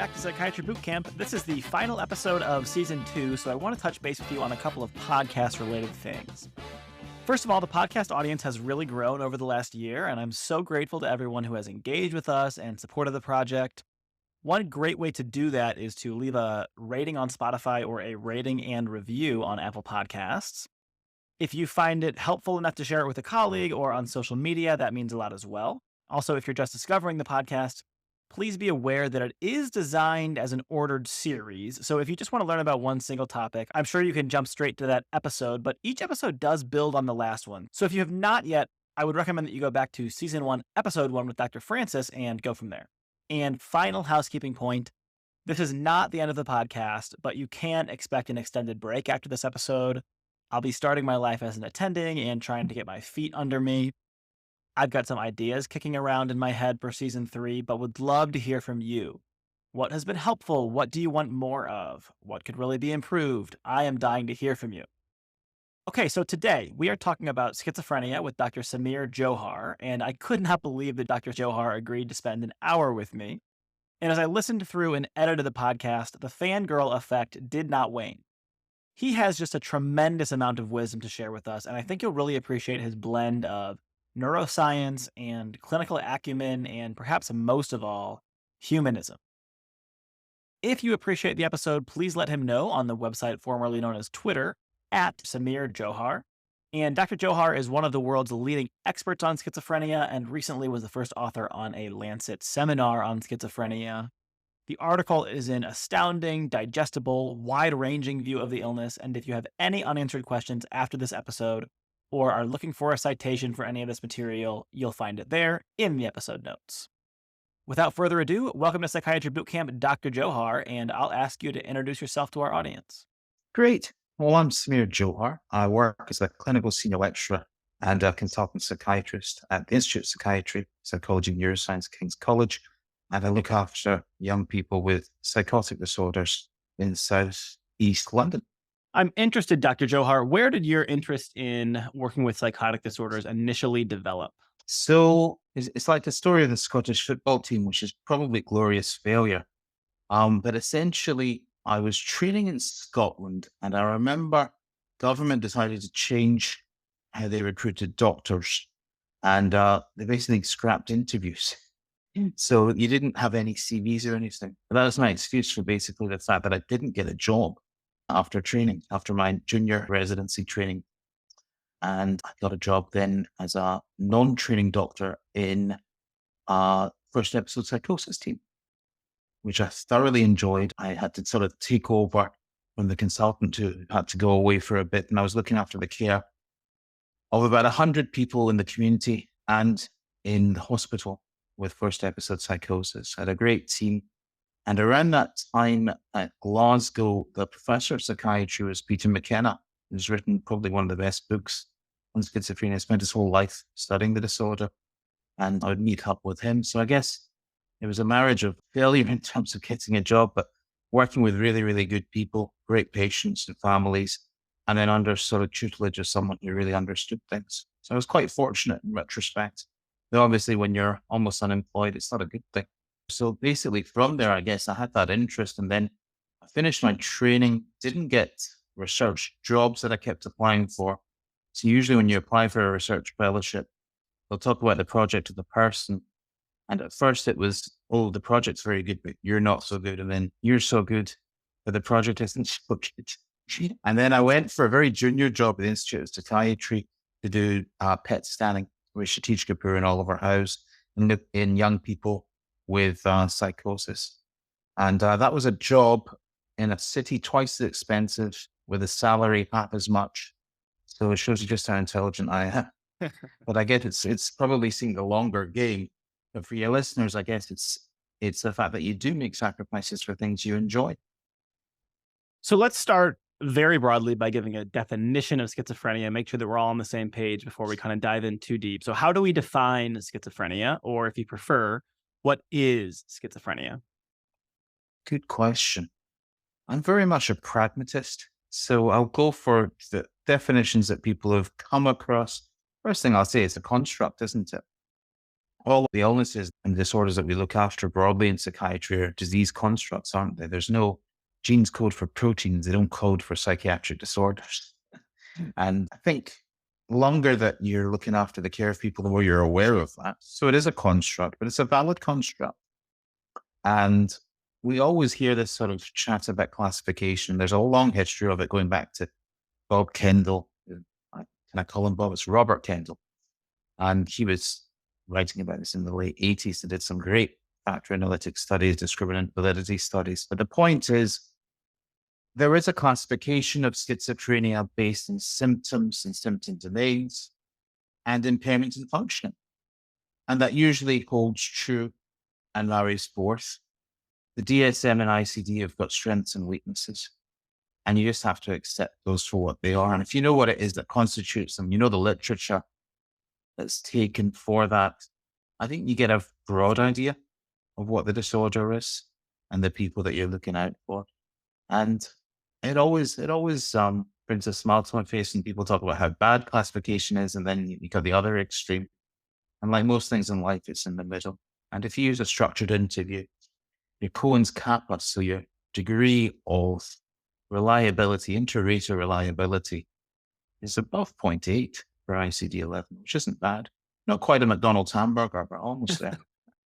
back to Psychiatry Boot Camp. This is the final episode of Season 2, so I want to touch base with you on a couple of podcast-related things. First of all, the podcast audience has really grown over the last year, and I'm so grateful to everyone who has engaged with us and supported the project. One great way to do that is to leave a rating on Spotify or a rating and review on Apple Podcasts. If you find it helpful enough to share it with a colleague or on social media, that means a lot as well. Also, if you're just discovering the podcast, please be aware that it is designed as an ordered series. So if you just want to learn about one single topic, I'm sure you can jump straight to that episode, but each episode does build on the last one. So if you have not yet, I would recommend that you go back to Season 1, Episode 1 with Dr. Francis and go from there. And final housekeeping point, this is not the end of the podcast, but you can expect an extended break after this episode. I'll be starting my life as an attending and trying to get my feet under me. I've got some ideas kicking around in my head for Season 3, but would love to hear from you. What has been helpful? What do you want more of? What could really be improved? I am dying to hear from you. Okay, so today we are talking about schizophrenia with Dr. Samir Jauhar, and I could not believe that Dr. Jauhar agreed to spend an hour with me. And as I listened through and edited the podcast, the fangirl effect did not wane. He has just a tremendous amount of wisdom to share with us, and I think you'll really appreciate his blend of neuroscience and clinical acumen, and perhaps most of all, humanism. If you appreciate the episode, please let him know on the website formerly known as Twitter, at Samir Jauhar. And Dr. Jauhar is one of the world's leading experts on schizophrenia and recently was the first author on a Lancet seminar on schizophrenia. The article is an astounding, digestible, wide-ranging view of the illness, and if you have any unanswered questions after this episode, or are looking for a citation for any of this material, you'll find it there in the episode notes. Without further ado, welcome to Psychiatry Boot Camp, Dr. Jauhar, and I'll ask you to introduce yourself to our audience. Great. Well, I'm Samir Jauhar. I work as a clinical senior lecturer and a consultant psychiatrist at the Institute of Psychiatry, Psychology and Neuroscience, King's College, and I look after young people with psychotic disorders in South East London. I'm interested, Dr. Jauhar, where did your interest in working with psychotic disorders initially develop? So it's like the story of the Scottish football team, which is probably glorious failure. But essentially, I was training in Scotland, and I remember government decided to change how they recruited doctors, and they basically scrapped interviews. So you didn't have any CVs or anything. But that was my excuse for basically the fact that I didn't get a job after training, after my junior residency training. And I got a job then as a non-training doctor in first episode psychosis team, which I thoroughly enjoyed. I had to sort of take over from the consultant who had to go away for a bit. And I was looking after the care of about 100 people in the community and in the hospital with first episode psychosis. I had a great team. And around that time at Glasgow, the professor of psychiatry was Peter McKenna, who's written probably one of the best books on schizophrenia. Spent his whole life studying the disorder, and I would meet up with him. So I guess it was a marriage of failure in terms of getting a job, but working with really, really good people, great patients and families, and then under sort of tutelage of someone who really understood things. So I was quite fortunate in retrospect. Though obviously when you're almost unemployed, it's not a good thing. So basically from there, I guess I had that interest, and then I finished my training, didn't get research jobs that I kept applying for. So usually when you apply for a research fellowship, they'll talk about the project of the person. And at first it was, oh, the project's very good, but you're not so good. And then you're so good, but the project isn't so good. And then I went for a very junior job at the Institute of Psychiatry to do PET scanning with Satish Kapoor and Oliver House in young people with psychosis. And that was a job in a city twice as expensive with a salary half as much. So it shows you just how intelligent I am. But I guess it's probably seeing the longer game. But for your listeners, I guess it's the fact that you do make sacrifices for things you enjoy. So let's start very broadly by giving a definition of schizophrenia, make sure that we're all on the same page before we kind of dive in too deep. So how do we define schizophrenia? Or if you prefer, what is schizophrenia? Good question. I'm very much a pragmatist. So I'll go for the definitions that people have come across. First thing I'll say is a construct, isn't it? all the illnesses and disorders that we look after broadly in psychiatry are disease constructs, aren't they? There's no genes code for proteins. They don't code for psychiatric disorders. And I think the longer that you're looking after the care of people, the more you're aware of that. So it is a construct, but it's a valid construct. And we always hear this sort of chat about classification. There's a long history of it going back to Bob Kendall. Can I call him Bob? It's Robert Kendall. And he was writing about this in the late 80s and did some great factor analytic studies, discriminant validity studies. But the point is, there is a classification of schizophrenia based on symptoms and symptom domains and impairment in functioning. And that usually holds true and marries forth. The DSM and ICD have got strengths and weaknesses, and you just have to accept those for what they are. And if you know what it is that constitutes them, you know the literature that's taken for that, I think you get a broad idea of what the disorder is and the people that you're looking out for. And it always brings a smile to my face when people talk about how bad classification is, and then you got the other extreme. And like most things in life, it's in the middle. And if you use a structured interview, your Cohen's kappa, so your degree of reliability, inter-rater reliability, is above zero 0.8 for ICD-11, which isn't bad. Not quite a McDonald's hamburger, but almost there.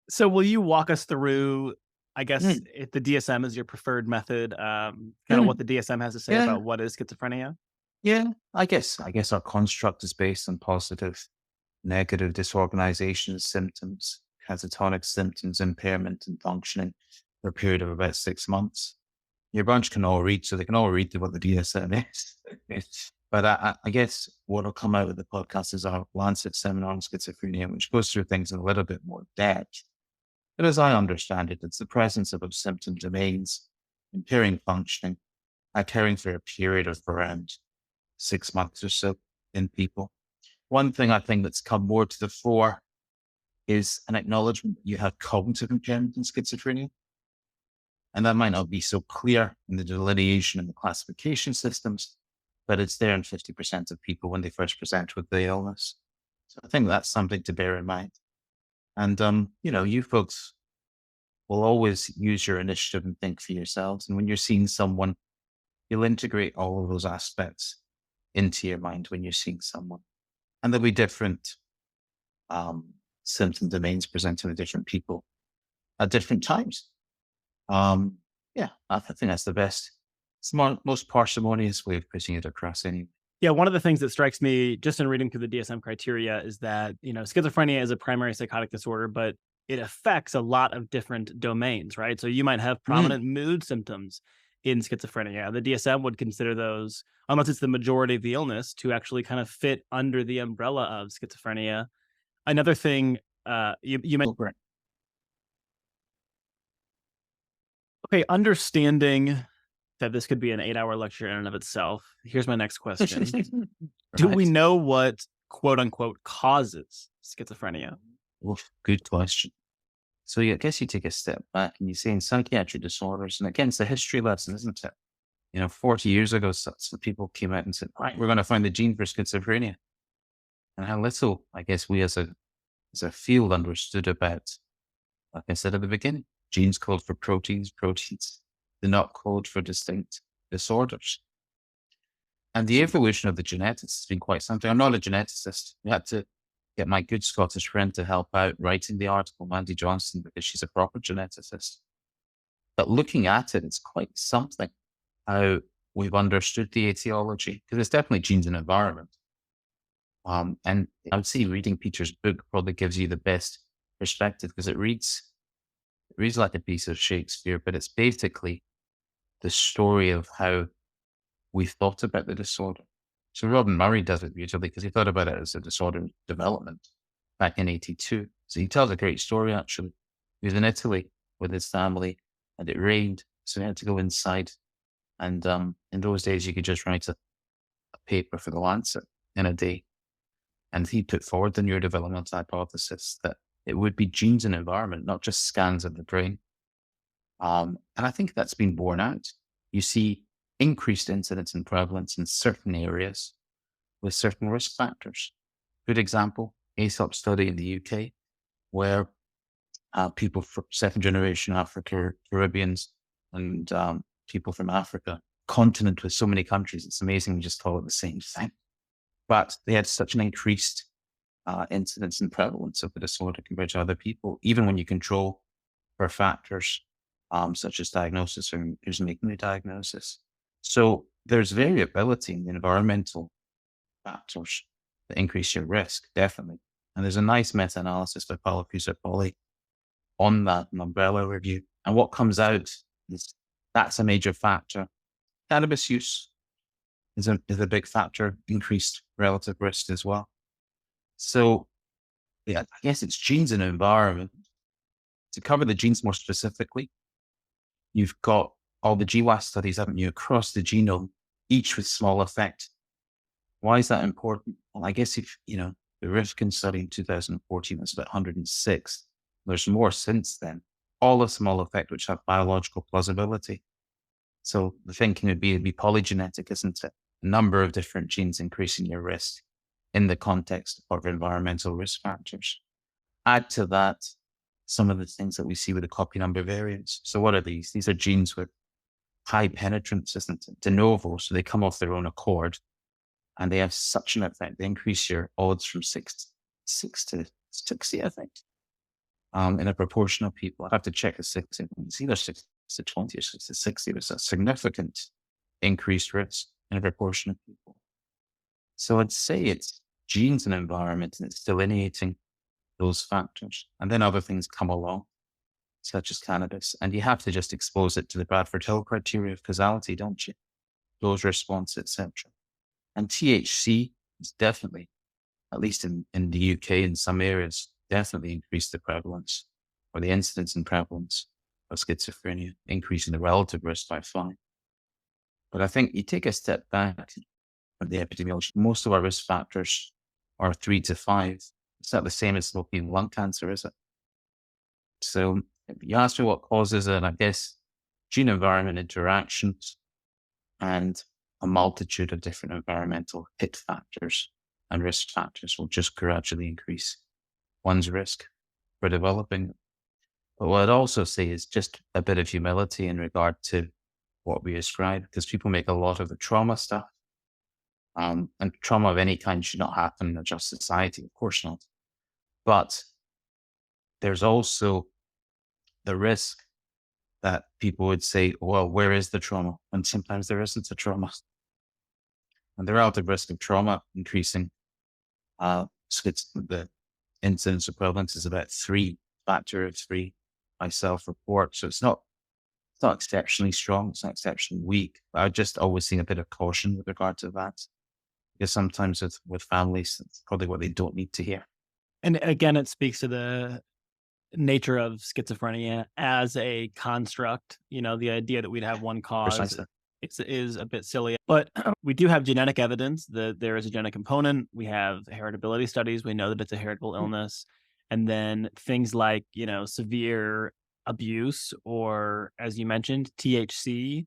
So will you walk us through, I guess, if the DSM is your preferred method, kind of what the DSM has to say about what is schizophrenia? Yeah, I guess our construct is based on positive, negative disorganization symptoms, catatonic symptoms, impairment and functioning for a period of about 6 months. Your bunch can all read, so they can all read what the DSM is. But I guess what will come out of the podcast is our Lancet seminar on schizophrenia, which goes through things in a little bit more depth. But as I understand it, it's the presence of symptom domains, impairing functioning, occurring for a period of around 6 months or so in people. One thing I think that's come more to the fore is an acknowledgement that you have cognitive impairment in schizophrenia. And that might not be so clear in the delineation and the classification systems, but it's there in 50% of people when they first present with the illness. So I think that's something to bear in mind. And, you folks will always use your initiative and think for yourselves. And when you're seeing someone, you'll integrate all of those aspects into your mind when you're seeing someone. And there'll be different symptom domains presenting to different people at different times. I think that's the best. It's the most parsimonious way of putting it across anyway. Yeah, one of the things that strikes me just in reading through the DSM criteria is that, schizophrenia is a primary psychotic disorder, but it affects a lot of different domains, right? So you might have prominent mood symptoms in schizophrenia. The DSM would consider those, unless it's the majority of the illness, to actually kind of fit under the umbrella of schizophrenia. Another thing you mentioned. Okay, understanding that this could be an 8-hour lecture in and of itself. Here's my next question. Do we know what, quote unquote, causes schizophrenia? Oof, good question. So I guess you take a step back and you say in psychiatric disorders, and again, it's a history lesson, isn't it? 40 years ago, some people came out and said, right, we're going to find the gene for schizophrenia. And how little, I guess, we as a field understood about, like I said at the beginning, genes code for proteins do not code for distinct disorders. And the evolution of the genetics has been quite something. I'm not a geneticist. I had to get my good Scottish friend to help out writing the article, Mandy Johnson, because she's a proper geneticist. But looking at it, it's quite something how we've understood the etiology, because it's definitely genes and environment. And I would say reading Peter's book probably gives you the best perspective, because it reads like a piece of Shakespeare, but it's basically the story of how we thought about the disorder. So Robin Murray does it beautifully because he thought about it as a disorder of development back in 82. So he tells a great story, actually. He was in Italy with his family and it rained, so he had to go inside. And in those days, you could just write a paper for the Lancet in a day. And he put forward the neurodevelopmental hypothesis that it would be genes and environment, not just scans of the brain. And I think that's been borne out. You see increased incidence and prevalence in certain areas with certain risk factors. Good example, ASOP study in the UK, where people from second generation Africa, Caribbeans, and people from Africa, continent with so many countries. It's amazing we just call it the same thing. But they had such an increased incidence and prevalence of the disorder compared to other people, even when you control for factors such as diagnosis or who's making the diagnosis. So there's variability in the environmental factors that increase your risk, definitely. And there's a nice meta-analysis by Paulo Cusapoli on that, an umbrella review. And what comes out is that's a major factor. Cannabis use is a big factor, increased relative risk as well. So yeah, I guess it's genes and environment. To cover the genes more specifically, you've got all the GWAS studies, haven't you, across the genome, each with small effect. Why is that important? Well, I guess if, the Rifkin study in 2014 was about 106. There's more since then, all of small effect, which have biological plausibility. So the thinking would be it'd be polygenetic, isn't it? A number of different genes increasing your risk in the context of environmental risk factors. Add to that some of the things that we see with the copy number variants. So what are these? These are genes with high penetrance, isn't it? De novo, so they come off their own accord, and they have such an effect. They increase your odds from 6 to 60, I think, in a proportion of people. I have to check the 60. It's either 6 to 20 or 6 to 60. There's a significant increased risk in a proportion of people. So I'd say it's genes and environment, and it's delineating those factors. And then other things come along, such as cannabis. And you have to just expose it to the Bradford Hill criteria of causality, don't you? Dose response, etc. And THC is definitely, at least in the UK, in some areas, definitely increased the prevalence or the incidence and prevalence of schizophrenia, increasing the relative risk by 5. But I think you take a step back from the epidemiology, most of our risk factors are 3 to 5. It's not the same as smoking lung cancer, is it? So if you ask me what causes it, I guess gene environment interactions and a multitude of different environmental hit factors and risk factors will just gradually increase one's risk for developing it. But what I'd also say is just a bit of humility in regard to what we describe, because people make a lot of the trauma stuff. And trauma of any kind should not happen in a just society, of course not. But there's also the risk that people would say, well, where is the trauma? And sometimes there isn't a trauma. And the relative risk of trauma increasing, the incidence of prevalence is about 3, factor of 3 by self-report. So it's not exceptionally strong. It's not exceptionally weak. But I've just always seen a bit of caution with regard to that. Because sometimes with families, it's probably what they don't need to hear. And again, it speaks to the nature of schizophrenia as a construct. The idea that we'd have one cause Precisely. is a bit silly. But we do have genetic evidence that there is a genetic component. We have heritability studies. We know that it's a heritable illness. And then things like, severe abuse or, as you mentioned, THC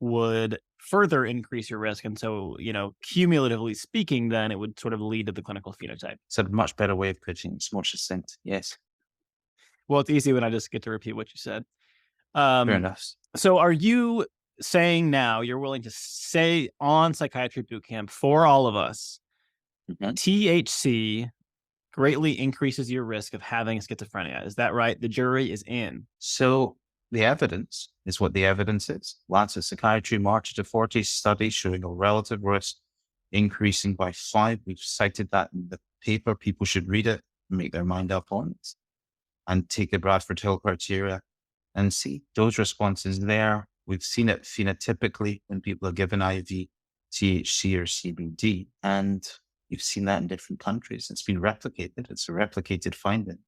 would further increase your risk. And so, cumulatively speaking, then it would sort of lead to the clinical phenotype. It's a much better way of putting it. It's more succinct. Yes. Well, it's easy when I just get to repeat what you said. Fair enough. So are you saying now you're willing to say on Psychiatry Boot Camp for all of us, THC greatly increases your risk of having schizophrenia? Is that right? The jury is in. So the evidence is what the evidence is. Lancet Psychiatry, March to 40 study showing a relative risk increasing by 5. We've cited that in the paper. People should read it, make their mind up on it, and take the Bradford Hill criteria and see those responses there. We've seen it phenotypically when people are given IV THC or CBD, and you've seen that in different countries. It's been replicated. It's a replicated finding.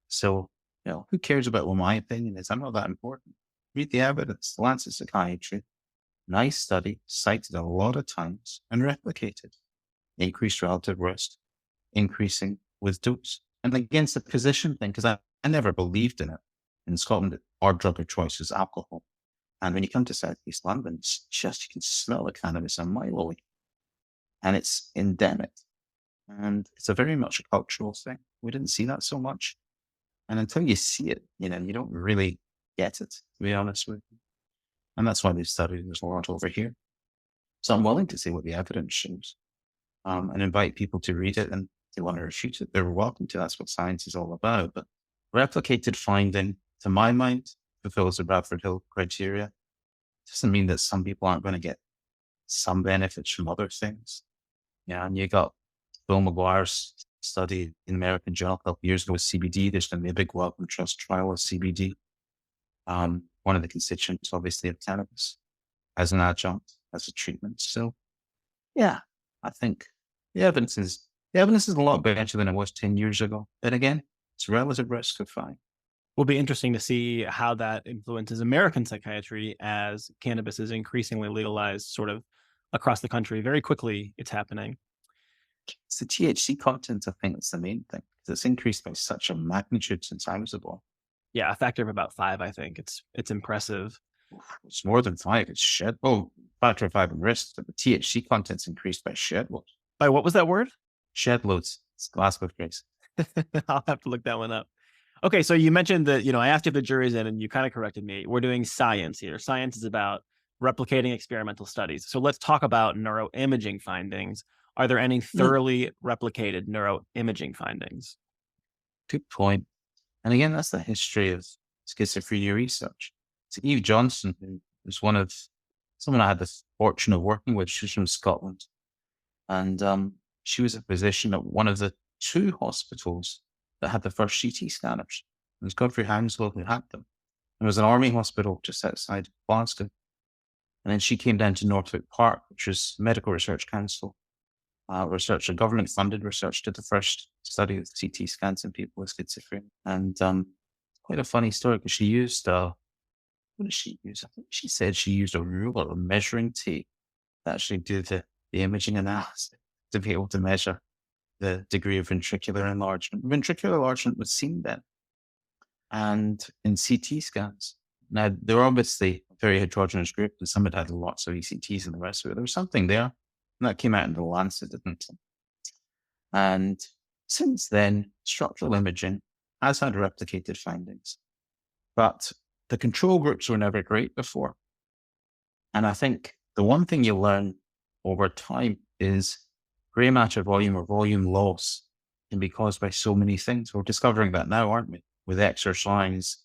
So, who cares about what my opinion is? I'm not that important. Read the evidence. Lancet Psychiatry, nice study, cited a lot of times and replicated. Increased relative risk, increasing with dose. And against the position thing, because I never believed in it. In Scotland, our drug of choice is alcohol. And when you come to Southeast London, it's just, you can smell the cannabis a mile away. And it's endemic. And it's a very much a cultural thing. We didn't see that so much And until you see it, you don't really get it, to be honest with you. And that's why they've studied this a lot over here. So I'm willing to say what the evidence shows, and invite people to read it. And if they want to refute it, they're welcome to. That's what science is all about. But replicated finding, to my mind, fulfills the Bradford Hill criteria. Doesn't mean that some people aren't going to get some benefits from other things. Yeah, and you got Bill McGuire's study in American Journal a couple years ago with CBD. There's going to be a big Wellcome Trust trial of CBD. One of the constituents, obviously, of cannabis as an adjunct, as a treatment. So, yeah, I think the evidence is a lot better than it was 10 years ago. But again, it's relative risk of fine. Will be interesting to see how that influences American psychiatry as cannabis is increasingly legalized sort of across the country. Very quickly, it's happening. It's the THC content, I think, that's the main thing. 'Cause it's increased by such a magnitude since I was a boy. Yeah, a factor of about 5, I think. It's impressive. It's more than 5. It's shed. Oh, factor of 5 in risk, but the THC content's increased by shed loads. By what was that word? Shed loads. It's Glasgow phrase. I'll have to look that one up. Okay, so you mentioned that, I asked you if the jury's in and you kind of corrected me. We're doing science here. Science is about replicating experimental studies. So let's talk about neuroimaging findings. Are there any thoroughly replicated neuroimaging findings? Good point. And again, that's the history of schizophrenia research. So Eve Johnson, who was someone I had the fortune of working with, she's from Scotland. And she was a physician at one of the 2 hospitals that had the first CT scanners. It was Godfrey Hounslow who had them. It was an army hospital just outside Glasgow. And then she came down to Northwick Park, which was Medical Research Council, research, a government-funded research, did the first study of CT scans in people with schizophrenia. And quite a funny story because she used, what did she use? I think she said she used a ruler, a measuring tape, to actually do the imaging analysis to be able to measure the degree of ventricular enlargement. Ventricular enlargement was seen then, and in CT scans. Now, they were obviously a very heterogeneous group, and some had lots of ECTs and the rest of it. There was something there, and that came out in the Lancet, didn't it? And since then, structural imaging has had replicated findings, but the control groups were never great before. And I think the one thing you learn over time is gray matter volume or volume loss can be caused by so many things. We're discovering that now, aren't we? With exercise,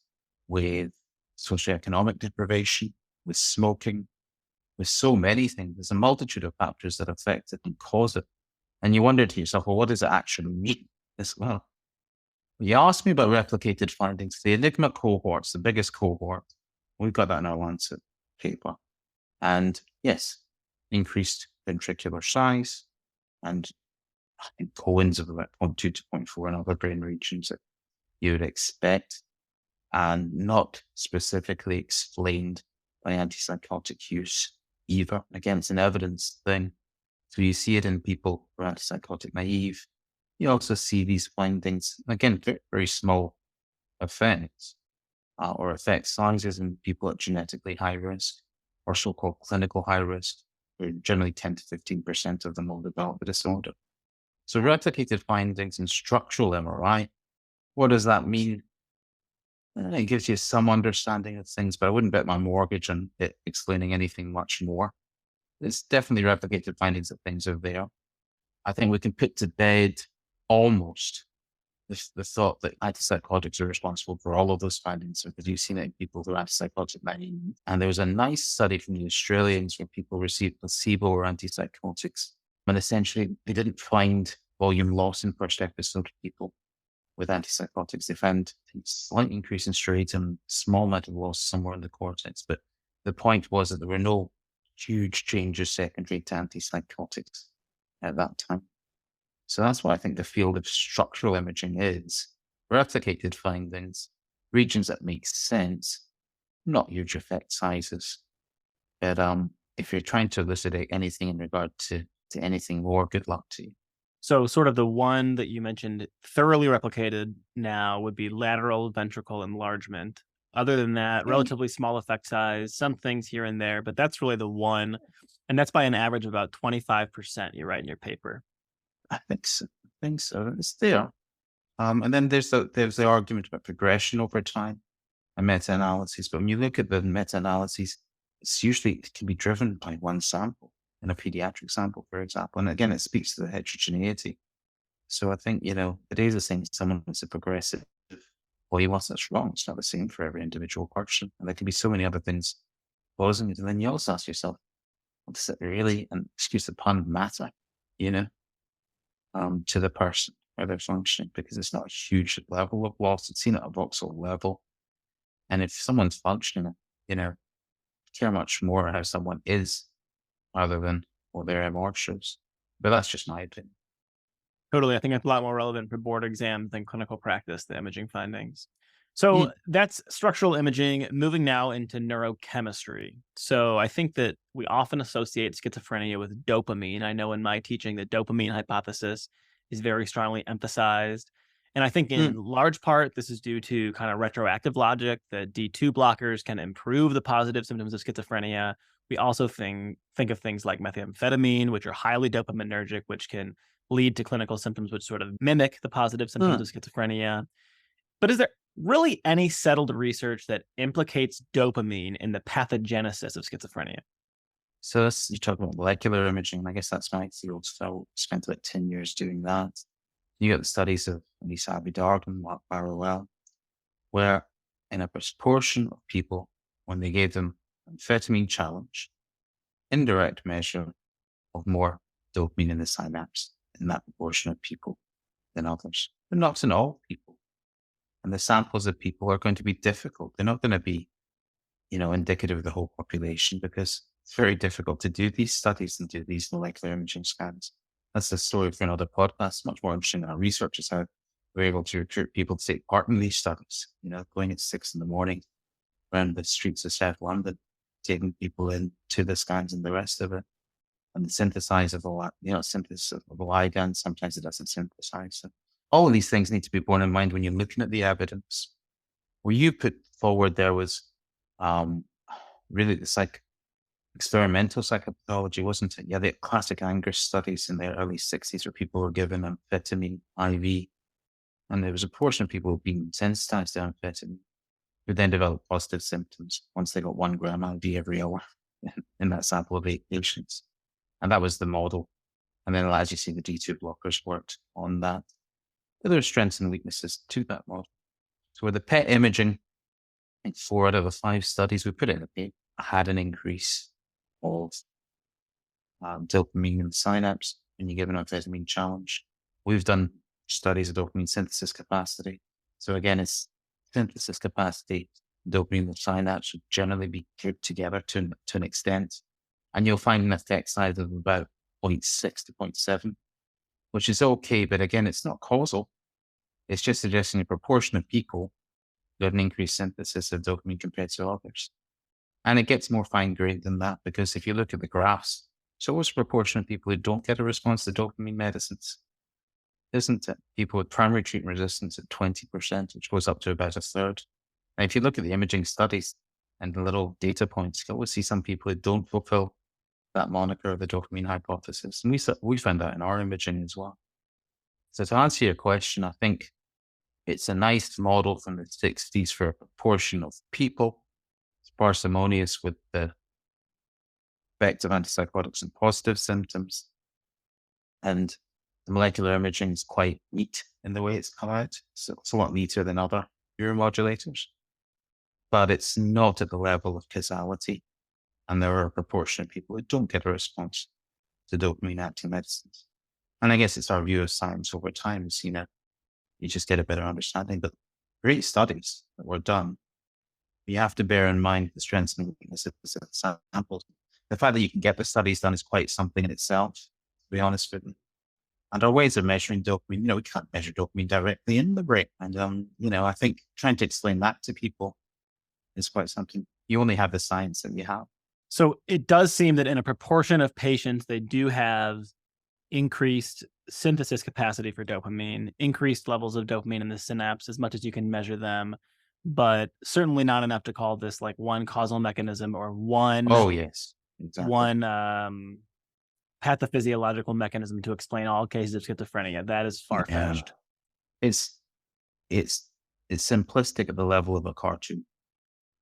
with socioeconomic deprivation, with smoking, with so many things. There's a multitude of factors that affect it and cause it. And you wonder to yourself, well, what does it actually mean as well? You asked me about replicated findings. The Enigma cohorts, the biggest cohort, we've got that in our Lancet paper. And yes, increased ventricular size, and I think Cohen's of about 0.2 to 0.4 in other brain regions that you would expect, and not specifically explained by antipsychotic use either. Again, it's an evidence thing. So you see it in people who are antipsychotic naive. You also see these findings, again, very, very small effects or effect sizes in people at genetically high risk or so-called clinical high risk, where generally 10 to 15% of them will develop a disorder. So replicated findings in structural MRI, what does that mean? It gives you some understanding of things, but I wouldn't bet my mortgage on it explaining anything much more. It's definitely replicated findings that things are there. I think we can put to bed almost the thought that antipsychotics are responsible for all of those findings, because you've seen it in people who are antipsychotic naive. And there was a nice study from the Australians where people received placebo or antipsychotics. And essentially, they didn't find volume loss in first episode people with antipsychotics. They found a slight increase in striatum, small amount of loss somewhere in the cortex. But the point was that there were no huge changes secondary to antipsychotics at that time. So that's what I think the field of structural imaging is. Replicated findings, regions that make sense, not huge effect sizes. But if you're trying to elucidate anything in regard to anything more, good luck to you. So sort of the one that you mentioned thoroughly replicated now would be lateral ventricle enlargement. Other than that, relatively small effect size, some things here and there, but that's really the one. And that's by an average of about 25%, you write in your paper. I think so. It's there. And then there's the argument about progression over time and meta-analyses. But when you look at the meta-analyses, it can be driven by one sample, in a pediatric sample, for example. And again, it speaks to the heterogeneity. So I think, the days of saying someone is a progressive, well, that's wrong. It's not the same for every individual person. And there can be so many other things causing it. And then you also ask yourself, does it really, and excuse the pun, matter, you know, to the person or their functioning? Because it's not a huge level of loss. It's seen at a voxel level. And if someone's functioning, care much more how someone is rather than what their MR shows. But that's just my opinion. Totally. I think it's a lot more relevant for board exams than clinical practice, the imaging findings. So Mm, that's structural imaging. Moving now into neurochemistry. So I think that we often associate schizophrenia with dopamine. I know in my teaching, the dopamine hypothesis is very strongly emphasized. And I think in mm, large part, this is due to kind of retroactive logic. The D2 blockers can improve the positive symptoms of schizophrenia. We also think of things like methamphetamine, which are highly dopaminergic, which can lead to clinical symptoms which sort of mimic the positive symptoms mm. of schizophrenia. But is there really any settled research that implicates dopamine in the pathogenesis of schizophrenia? So you talk about molecular imaging, and I guess that's my field. So I spent about 10 years doing that. You get the studies of Lisa Abidard and Mark Barrowell, where in a proportion of people, when they gave them amphetamine challenge, indirect measure of more dopamine in the synapse in that proportion of people than others, but not in all people. And the samples of people are going to be difficult. They're not going to be, indicative of the whole population because it's very difficult to do these studies and do these molecular imaging scans. That's the story for another podcast. Much more interesting than our research is how we're able to recruit people to take part in these studies, going at 6 a.m. around the streets of South London, taking people in to the scans and the rest of it. And the synthesize of synthesis of the ligand, sometimes it doesn't synthesize. So all of these things need to be borne in mind when you're looking at the evidence. What you put forward there was um, really the experimental psychopathology, wasn't it? Yeah, the classic Angus studies in the early 60s where people were given amphetamine IV, and there was a portion of people being sensitized to amphetamine who then developed positive symptoms once they got 1 gram IV every hour in that sample of 8 patients. And that was the model. And then, as you see, the D2 blockers worked on that. But there are strengths and weaknesses to that model. So with the PET imaging, in 4 out of the 5 studies we put in the paper, had an increase of dopamine in the synapse when you give an amphetamine challenge. We've done studies of dopamine synthesis capacity. So again, it's synthesis capacity, dopamine in the synapse should generally be grouped together to an extent. And you'll find an effect size of about 0.6 to 0.7, which is okay. But again, it's not causal. It's just suggesting a proportion of people who have an increased synthesis of dopamine compared to others. And it gets more fine grained than that because if you look at the graphs, so what's the proportion of people who don't get a response to dopamine medicines? Isn't it? People with primary treatment resistance at 20%, which goes up to about a third. And if you look at the imaging studies and the little data points, you always see some people who don't fulfill that moniker of the dopamine hypothesis. And we found that in our imaging as well. So to answer your question, I think it's a nice model from the 60s for a proportion of people. It's parsimonious with the effect of antipsychotics and positive symptoms. And the molecular imaging is quite neat in the way it's come out. So it's a lot neater than other neuromodulators. But it's not at the level of causality. And there are a proportion of people who don't get a response to dopamine acting medicines. And I guess it's our view of science over time is, you just get a better understanding. But great studies that were done, you have to bear in mind the strengths and weaknesses of the samples. The fact that you can get the studies done is quite something in itself, to be honest with you. And our ways of measuring dopamine, we can't measure dopamine directly in the brain. And, I think trying to explain that to people is quite something. You only have the science that you have. So it does seem that in a proportion of patients, they do have increased synthesis capacity for dopamine, increased levels of dopamine in the synapse as much as you can measure them, but certainly not enough to call this like one causal mechanism or Oh, yes, exactly. one pathophysiological mechanism to explain all cases of schizophrenia. That is Yeah. far-fetched. It's it's simplistic at the level of a cartoon.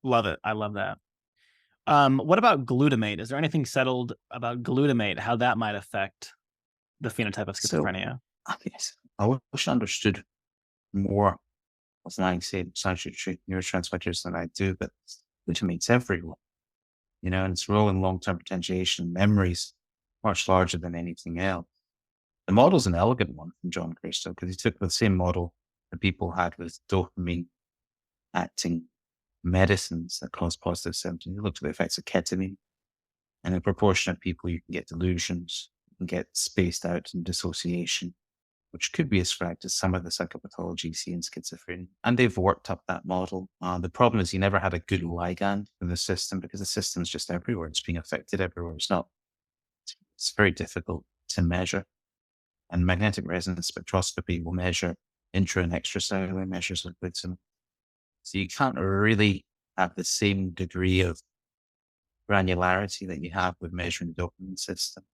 Love it. I love that. What about glutamate? Is there anything settled about glutamate, how that might affect the phenotype of So schizophrenia? I guess I wish I understood more of like say psychiatry neurotransmitters than I do, but glutamate's everywhere, and its role in long-term potentiation memories much larger than anything else. The model's an elegant one from John Christo because he took the same model that people had with dopamine acting medicines that cause positive symptoms. He looked at the effects of ketamine, and in a proportion of people, you can get delusions, you can get spaced out and dissociation, which could be ascribed to some of the psychopathology you see in schizophrenia. And they've worked up that model. The problem is you never had a good ligand in the system because the system's just everywhere. It's being affected everywhere. It's very difficult to measure. And magnetic resonance spectroscopy will measure intra and extracellular measures of glutamate. So you can't really have the same degree of granularity that you have with measuring the dopamine system.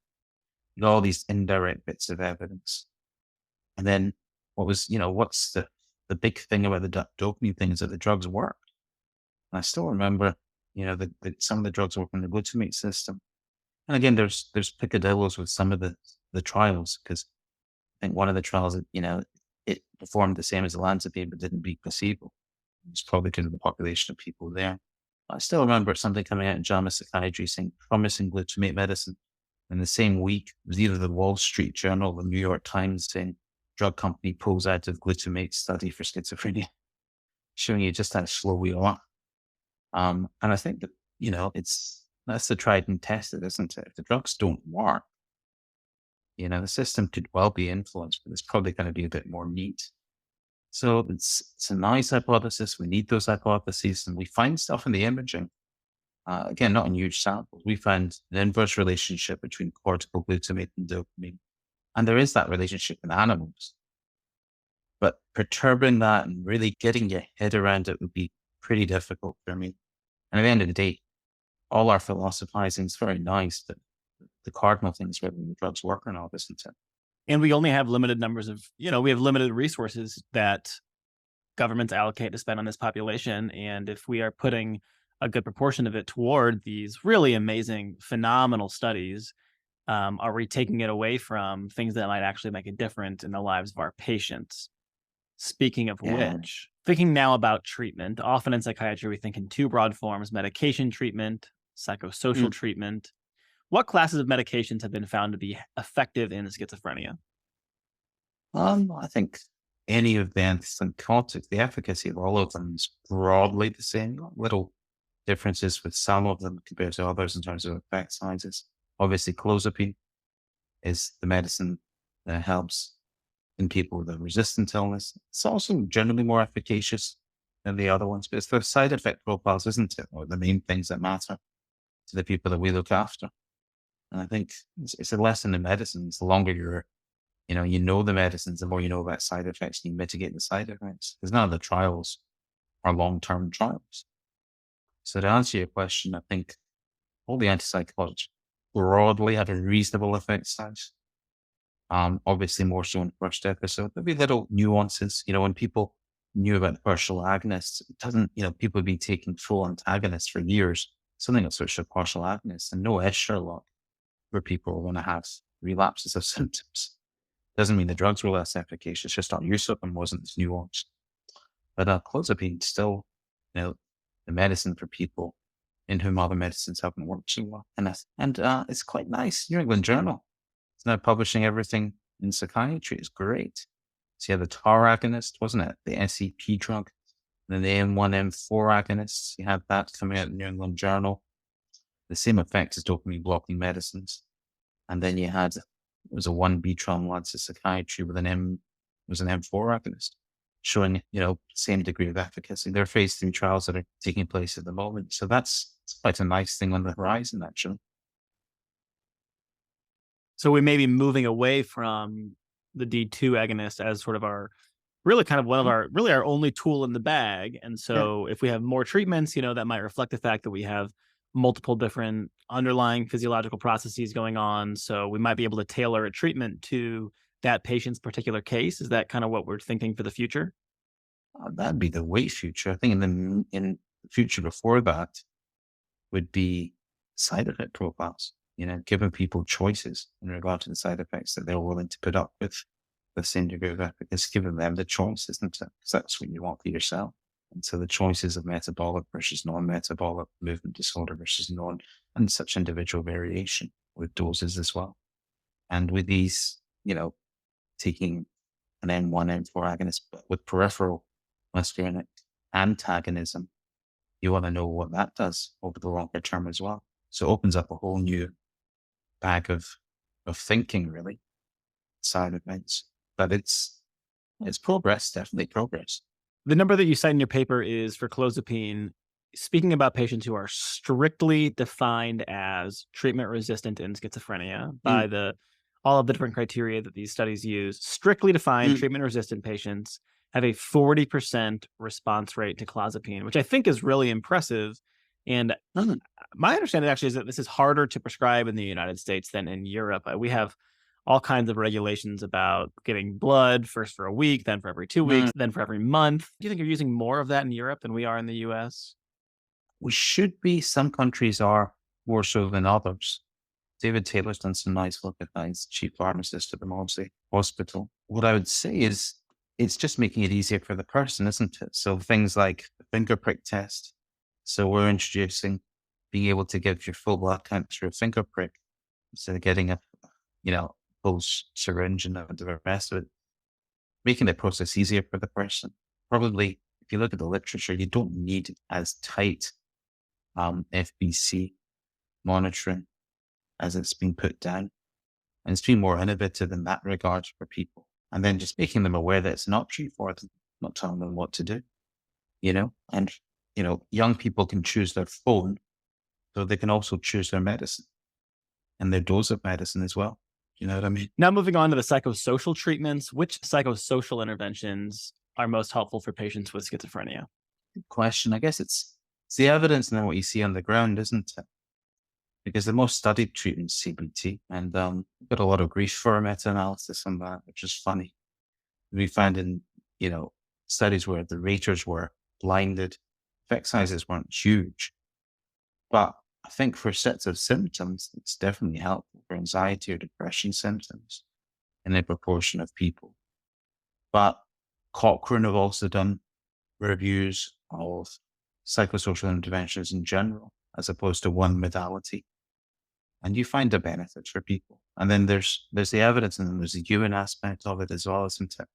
You got all these indirect bits of evidence. And then what's the big thing about the dopamine thing is that the drugs work. And I still remember, that some of the drugs work in the glutamate system. And again, there's picadillos with some of the trials because I think one of the trials, it performed the same as olanzapine but didn't beat placebo. It's probably because of the population of people there. I still remember something coming out in JAMA Psychiatry saying promising glutamate medicine. In the same week, it was either the Wall Street Journal or the New York Times saying drug company pulls out of glutamate study for schizophrenia, showing you just how slow we are. And I think that, that's the tried and tested, isn't it? If the drugs don't work, the system could well be influenced, but it's probably going to be a bit more neat. So it's a nice hypothesis. We need those hypotheses, and we find stuff in the imaging. Again, not in huge samples. We found an inverse relationship between cortical glutamate and dopamine. And there is that relationship in animals. But perturbing that and really getting your head around it would be pretty difficult for me. And at the end of the day, all our philosophizing is very nice, but the cardinal thing is whether the drugs work or not, isn't it? And we only have limited numbers of, we have limited resources that governments allocate to spend on this population. And if we are putting a good proportion of it toward these really amazing, phenomenal studies, are we taking it away from things that might actually make a difference in the lives of our patients? Speaking of Yeah. which, thinking now about treatment, often in psychiatry, we think in two broad forms: medication treatment, psychosocial Mm. treatment. What classes of medications have been found to be effective in schizophrenia? I think any of the antipsychotics, the efficacy of all of them is broadly the same. Little differences with some of them compared to others in terms of effect sizes. Obviously, clozapine is the medicine that helps in people with a resistant illness. It's also generally more efficacious than the other ones, but it's the side effect profiles, isn't it? Or the main things that matter to the people that we look after. And I think it's a lesson in medicine. It's the longer you know the medicines, the more you know about side effects and you mitigate the side effects. Because none of the trials are long-term trials. So to answer your question, I think all the antipsychotics broadly have a reasonable effect size. Obviously more so in the first episode. There'll be little nuances, when people knew about the partial agonists, it doesn't, people have been taking full antagonists for years, something that switched to partial agonists and no Sherlock where people are going to have relapses of symptoms. Doesn't mean the drugs were less efficacious, just our use of them wasn't as nuanced. But clozapine still, the medicine for people in whom other medicines haven't worked so well. And it's quite nice. New England Journal is now publishing everything in psychiatry. It's great. So you have the TAR agonist, wasn't it? The SEP drug. And then the M1M4 agonists. You have that coming out in the New England Journal. The same effect as dopamine blocking medicines. And then you had, it was a 1B trial in Lancet Psychiatry with an M4 agonist showing, same degree of efficacy. There are phase 3 trials that are taking place at the moment. So it's quite a nice thing on the horizon, actually. So we may be moving away from the D2 agonist as sort of our really kind of one of our really our only tool in the bag. And so if we have more treatments, that might reflect the fact that we have multiple different underlying physiological processes going on. So we might be able to tailor a treatment to that patient's particular case. Is that kind of what we're thinking for the future? that'd be the way future. I think in the future before that would be side effect profiles, giving people choices in regard to the side effects that they're willing to put up with the same degree of efficacy, giving them the choice, isn't it? Because that's what you want for yourself. And so the choices of metabolic versus non-metabolic, movement disorder versus non, and such individual variation with doses as well. And with these, taking an M1, M4 agonist, but with peripheral muscarinic antagonism, you want to know what that does over the longer term as well. So it opens up a whole new bag of thinking, really, side effects. But it's progress, definitely progress. The number that you cite in your paper is for clozapine, speaking about patients who are strictly defined as treatment resistant in schizophrenia by all of the different criteria that these studies use. Strictly defined treatment resistant patients have a 40% response rate to clozapine, which I think is really impressive. And my understanding actually is that this is harder to prescribe in the United States than in Europe. We have all kinds of regulations about getting blood first for a week, then for every 2 weeks, then for every month. Do you think you're using more of that in Europe than we are in the US? We should be. Some countries are more so than others. David Taylor's done some nice work at that. He's chief pharmacist at the Maudsley Hospital. What I would say is it's just making it easier for the person, isn't it? So things like the finger prick test. So we're introducing being able to give your full blood count through a finger prick instead of getting a, full syringe and the rest of it, making the process easier for the person. Probably, if you look at the literature, you don't need as tight FBC monitoring as it's been put down. And it's been more innovative in that regard for people. And then just making them aware that it's an option for them, not telling them what to do, and, young people can choose their phone, so they can also choose their medicine and their dose of medicine as well. You know what I mean? Now, moving on to the psychosocial treatments, which psychosocial interventions are most helpful for patients with schizophrenia? Good question. I guess it's the evidence and then what you see on the ground, isn't it? Because the most studied treatment is CBT, and got a lot of grief for a meta-analysis on that, which is funny. We found in, studies where the raters were blinded, effect sizes weren't huge. But I think for sets of symptoms, it's definitely helpful for anxiety or depression symptoms in a proportion of people. But Cochrane have also done reviews of psychosocial interventions in general, as opposed to one modality. And you find a benefit for people. And then there's the evidence and then there's the human aspect of it as well, isn't it?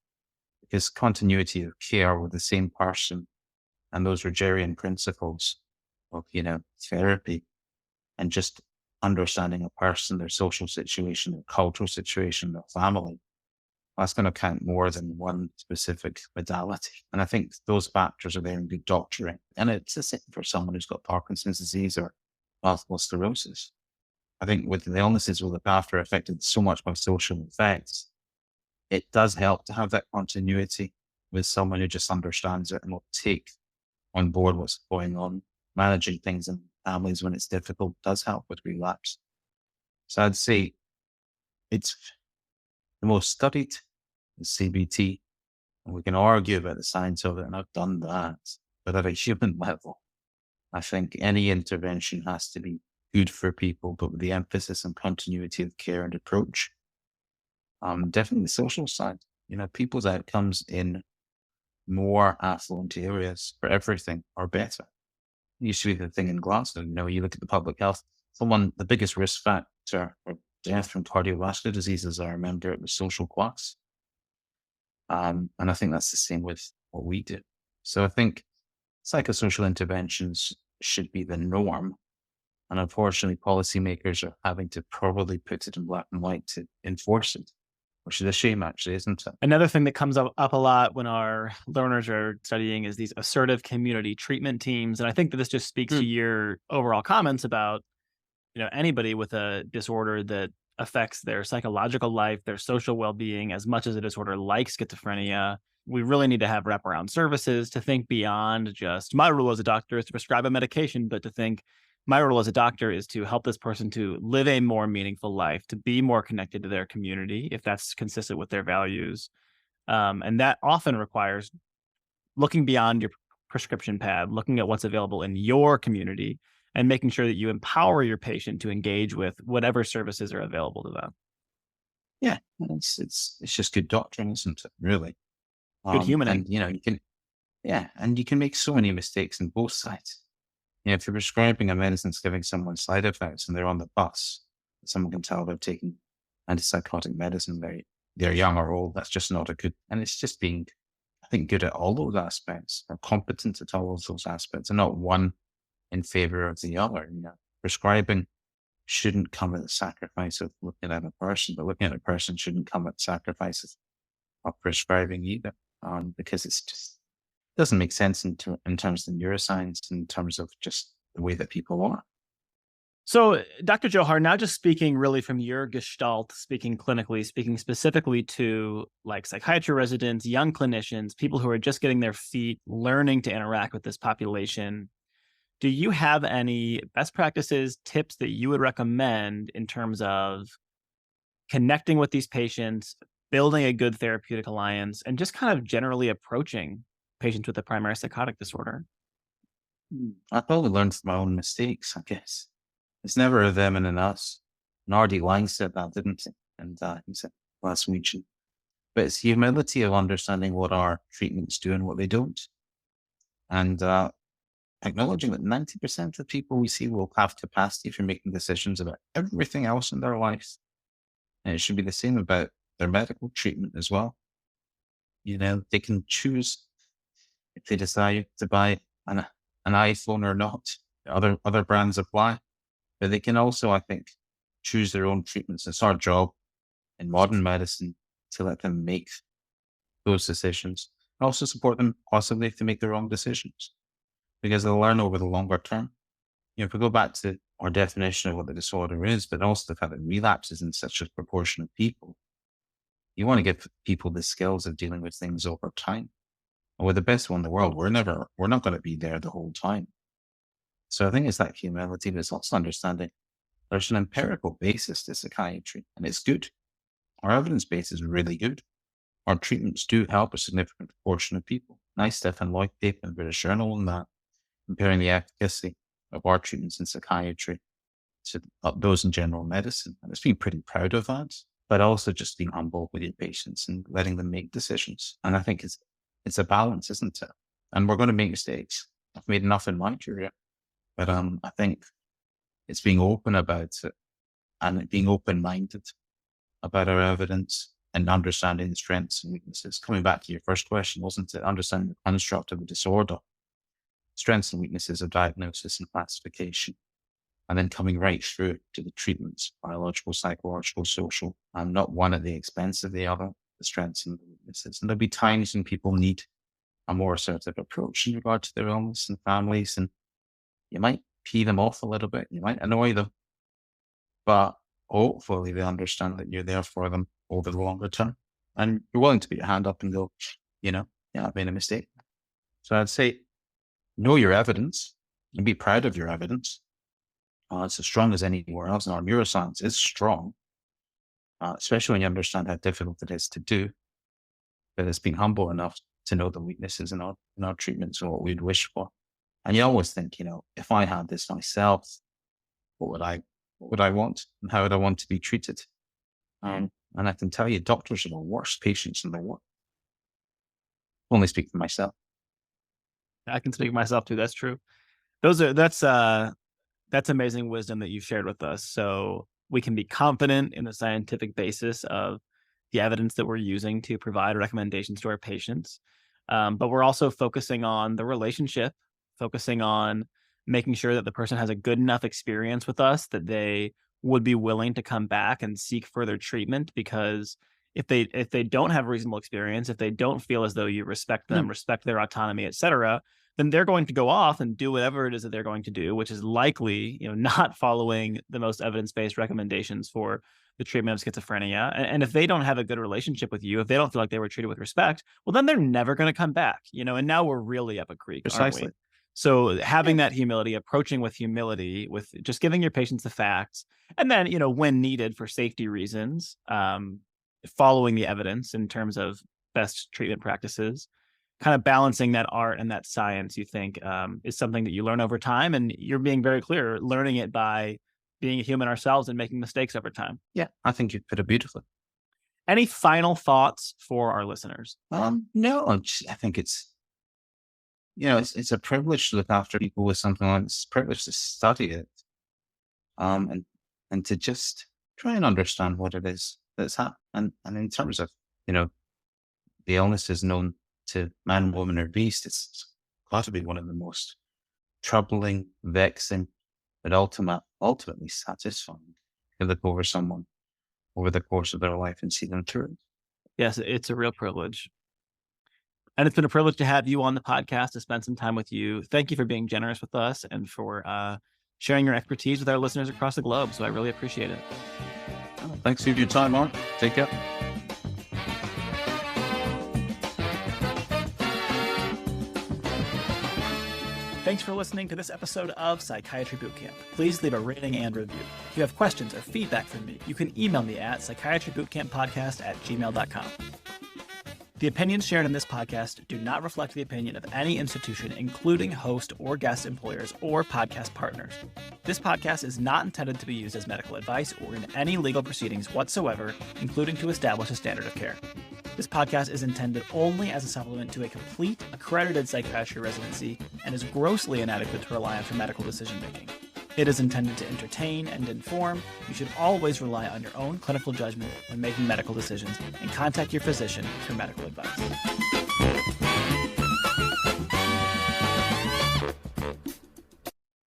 Because continuity of care with the same person and those Rogerian principles of, therapy and just understanding a person, their social situation, their cultural situation, their family, that's going to count more than one specific modality. And I think those factors are there in good doctoring. And it's the same for someone who's got Parkinson's disease or multiple sclerosis. I think with the illnesses we look after affected so much by social effects, it does help to have that continuity with someone who just understands it and will take on board what's going on. Managing things in families when it's difficult does help with relapse. So I'd say it's the most studied is CBT, and we can argue about the science of it, and I've done that. But at a human level, I think any intervention has to be good for people, but with the emphasis on continuity of care and approach. Definitely the social side, people's outcomes in more affluent areas for everything are better. It used to be the thing in Glasgow, you look at the public health, the biggest risk factor for death from cardiovascular diseases, I remember it was social class. And I think that's the same with what we do. So I think psychosocial interventions should be the norm. And unfortunately, policymakers are having to probably put it in black and white to enforce it, which is a shame, actually, isn't it? Another thing that comes up a lot when our learners are studying is these assertive community treatment teams. And I think that this just speaks to your overall comments about, anybody with a disorder that affects their psychological life, their social well-being, as much as a disorder like schizophrenia. We really need to have wraparound services to think beyond just my role as a doctor is to prescribe a medication, but to think my role as a doctor is to help this person to live a more meaningful life, to be more connected to their community, if that's consistent with their values. And that often requires looking beyond your prescription pad, looking at what's available in your community, and making sure that you empower your patient to engage with whatever services are available to them. Yeah, it's just good doctrine, isn't it? Really. Good humaning. And you can, yeah, and you can make so many mistakes on both sides. If you're prescribing a medicine that's giving someone side effects and they're on the bus, someone can tell they're taking antipsychotic medicine, they're young or old. That's just not a good, and it's just being, I think, good at all those aspects or competent at all of those aspects and not one in favor of the other. Prescribing shouldn't come at the sacrifice of looking at a person, but looking at a person shouldn't come at the sacrifices of prescribing either, because it's just doesn't make sense in terms of neuroscience, in terms of just the way that people are. So, Dr. Jauhar, now just speaking really from your gestalt, speaking clinically, speaking specifically to like psychiatry residents, young clinicians, people who are just getting their feet, learning to interact with this population, do you have any best practices, tips that you would recommend in terms of connecting with these patients, building a good therapeutic alliance, and just kind of generally approaching patients with a primary psychotic disorder? I probably learned from my own mistakes, I guess. It's never a them and an us. And R.D. Lang said that, didn't he? And he said last week. But it's humility of understanding what our treatments do and what they don't. And acknowledging that 90% of people we see will have capacity for making decisions about everything else in their lives. And it should be the same about their medical treatment as well. They can choose if they decide to buy an iPhone or not. Other brands apply. But they can also, I think, choose their own treatments. It's our job in modern medicine to let them make those decisions and also support them possibly if they make the wrong decisions because they'll learn over the longer term. If we go back to our definition of what the disorder is, but also the fact that relapses in such a proportion of people, you want to give people the skills of dealing with things over time. And we're the best one in the world. We're not going to be there the whole time. So I think it's that humility, but it's also understanding there's an empirical basis to psychiatry, and it's good. Our evidence base is really good. Our treatments do help a significant proportion of people. Nice Stefan Lloyd paper in British Journal on that, comparing the efficacy of our treatments in psychiatry to those in general medicine. And it's been pretty proud of that, but also just being humble with your patients and letting them make decisions. And I think it's a balance, isn't it? And we're going to make mistakes. I've made enough in my career. But I think it's being open about it and being open-minded about our evidence and understanding the strengths and weaknesses. Coming back to your first question, wasn't it? Understanding the construct of the disorder, strengths and weaknesses of diagnosis and classification, and then coming right through to the treatments, biological, psychological, social, and not one at the expense of the other, the strengths and the weaknesses. And there'll be times when people need a more assertive approach in regard to their illness and families, and you might pee them off a little bit. You might annoy them, but hopefully they understand that you're there for them over the longer term. And you're willing to put your hand up and go, yeah, I've made a mistake. So I'd say, know your evidence and be proud of your evidence. It's as strong as anywhere else. And our neuroscience is strong, especially when you understand how difficult it is to do. But it's being humble enough to know the weaknesses in our treatments or what we'd wish for. And you always think, if I had this myself, what would I want and how would I want to be treated? And I can tell you, doctors are the worst patients in the world. Only speak for myself. I can speak for myself too. That's true. That's amazing wisdom that you've shared with us. So we can be confident in the scientific basis of the evidence that we're using to provide recommendations to our patients. But we're also focusing on the relationship, focusing on making sure that the person has a good enough experience with us that they would be willing to come back and seek further treatment. Because if they don't have a reasonable experience, if they don't feel as though you respect them, respect their autonomy, et cetera, then they're going to go off and do whatever it is that they're going to do, which is likely, not following the most evidence-based recommendations for the treatment of schizophrenia. And if they don't have a good relationship with you, if they don't feel like they were treated with respect, well, then they're never going to come back, and now we're really up a creek, Precisely. aren't we? So having that humility, approaching with humility, with just giving your patients the facts, and then, when needed for safety reasons, following the evidence in terms of best treatment practices, kind of balancing that art and that science, you think, is something that you learn over time, and you're being very clear, learning it by being a human ourselves and making mistakes over time. Yeah, I think you put it beautifully. Any final thoughts for our listeners? No, I think it's, it's a privilege to look after people with something like this. It's a privilege to study it, and to just try and understand what it is that's happening. And in terms of, the illness is known to man, woman, or beast. It's got to be one of the most troubling, vexing, but ultimately satisfying to look over someone over the course of their life and see them through. Yes, it's a real privilege. And it's been a privilege to have you on the podcast, to spend some time with you. Thank you for being generous with us and for sharing your expertise with our listeners across the globe. So I really appreciate it. Thanks for your time, Mark. Take care. Thanks for listening to this episode of Psychiatry Boot Camp. Please leave a rating and review. If you have questions or feedback for me, you can email me at psychiatrybootcamppodcast@gmail.com. The opinions shared in this podcast do not reflect the opinion of any institution, including host or guest employers or podcast partners. This podcast is not intended to be used as medical advice or in any legal proceedings whatsoever, including to establish a standard of care. This podcast is intended only as a supplement to a complete accredited psychiatry residency and is grossly inadequate to rely on for medical decision-making. It is intended to entertain and inform. You should always rely on your own clinical judgment when making medical decisions and contact your physician for medical advice.